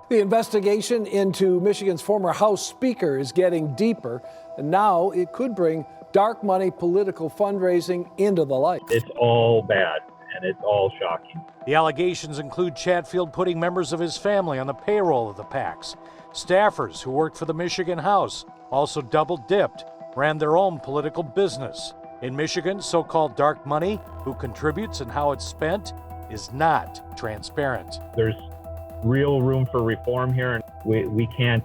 The investigation into Michigan's former House Speaker is getting deeper, and now it could bring dark money political fundraising into the light. It's all bad, and it's all shocking. The allegations include Chatfield putting members of his family on the payroll of the PACs. Staffers who worked for the Michigan House also double-dipped, ran their own political business. In Michigan, so-called dark money, who contributes and how it's spent, is not transparent. There's real room for reform here, and we can't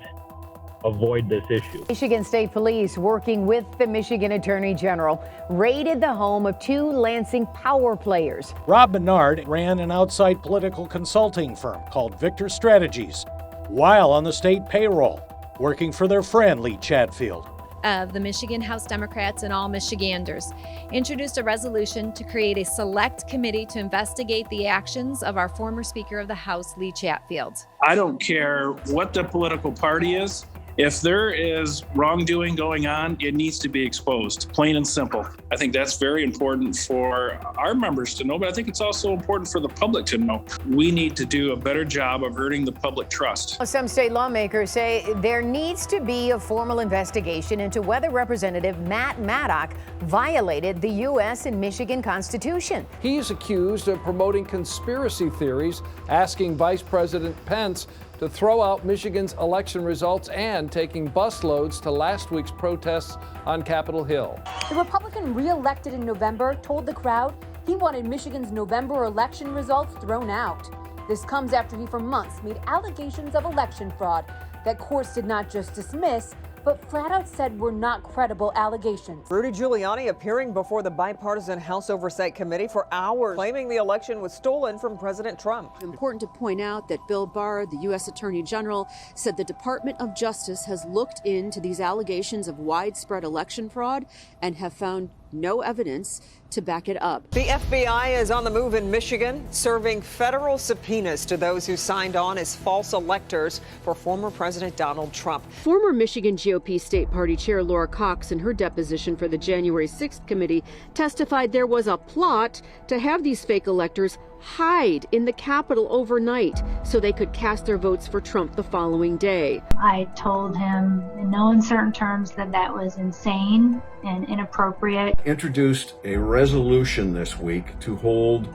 avoid this issue. Michigan State Police, working with the Michigan Attorney General, raided the home of two Lansing power players. Rob Menard ran an outside political consulting firm called Victor Strategies while on the state payroll, working for their friend Lee Chatfield. Of the Michigan House Democrats and all Michiganders introduced a resolution to create a select committee to investigate the actions of our former Speaker of the House, Lee Chatfield. I don't care what the political party is. If there is wrongdoing going on, it needs to be exposed, plain and simple. I think that's very important for our members to know, but I think it's also important for the public to know. We need to do a better job of earning the public trust. Some state lawmakers say there needs to be a formal investigation into whether Representative Matt Maddock violated the U.S. and Michigan Constitution. He's accused of promoting conspiracy theories, asking Vice President Pence to throw out Michigan's election results and taking busloads to last week's protests on Capitol Hill. The Republican re-elected in November told the crowd he wanted Michigan's November election results thrown out. This comes after he for months made allegations of election fraud that courts did not just dismiss, but flat out said were not credible allegations. Rudy Giuliani appearing before the bipartisan House Oversight Committee for hours, claiming the election was stolen from President Trump. Important to point out that Bill Barr, the U.S. Attorney General, said the Department of Justice has looked into these allegations of widespread election fraud and have found no evidence to back it up. The FBI is on the move in Michigan, serving federal subpoenas to those who signed on as false electors for former President Donald Trump. Former Michigan GOP State Party Chair Laura Cox, in her deposition for the January 6th committee, testified there was a plot to have these fake electors hide in the Capitol overnight so they could cast their votes for Trump the following day. I told him in no uncertain terms that that was insane and inappropriate. Introduced a resolution this week to hold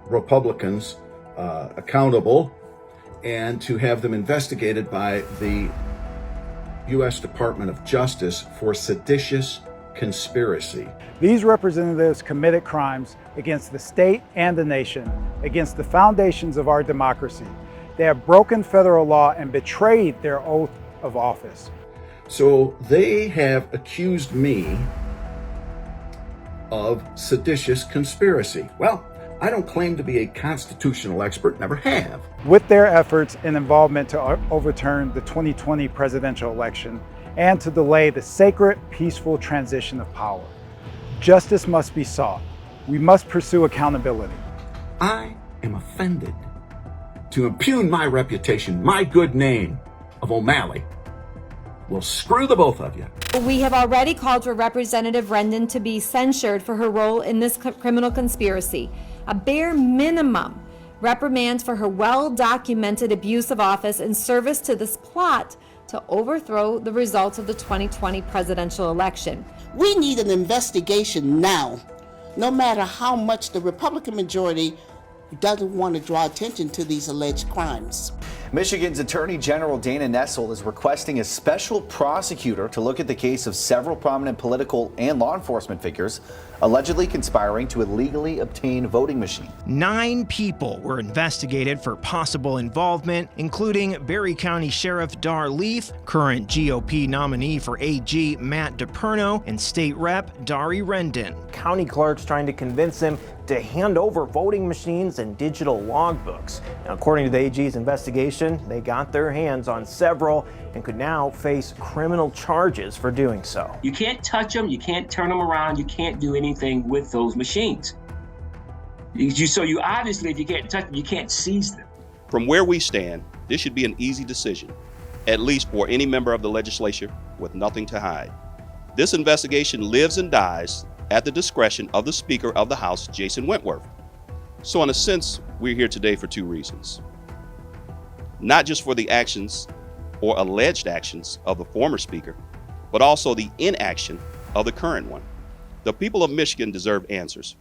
Republicans accountable and to have them investigated by the U.S. Department of Justice for seditious conspiracy. These representatives committed crimes against the state and the nation, against the foundations of our democracy. They have broken federal law and betrayed their oath of office. So they have accused me of seditious conspiracy. Well, I don't claim to be a constitutional expert, never have. With their efforts and involvement to overturn the 2020 presidential election and to delay the sacred, peaceful transition of power, justice must be sought. We must pursue accountability. I am offended to impugn my reputation, my good name of O'Malley. Well, screw the both of you. We have already called for Representative Rendon to be censured for her role in this criminal conspiracy. A bare minimum reprimand for her well-documented abuse of office in service to this plot to overthrow the results of the 2020 presidential election. We need an investigation now, no matter how much the Republican majority doesn't want to draw attention to these alleged crimes. Michigan's Attorney General Dana Nessel is requesting a special prosecutor to look at the case of several prominent political and law enforcement figures allegedly conspiring to illegally obtain voting machines. 9 people were investigated for possible involvement, including Berry County Sheriff Dar Leaf, current GOP nominee for AG Matt DePerno, and State Rep Dari Rendon. County clerks trying to convince him to hand over voting machines and digital logbooks. Now, according to the AG's investigation, they got their hands on several and could now face criminal charges for doing so. You can't touch them, you can't turn them around, you can't do anything with those machines. So you obviously, if you can't touch them, you can't seize them. From where we stand, this should be an easy decision, at least for any member of the legislature with nothing to hide. This investigation lives and dies at the discretion of the Speaker of the House, Jason Wentworth. So in a sense, we're here today for 2 reasons. not just for the actions or alleged actions of the former speaker, but also the inaction of the current one. The people of Michigan deserve answers.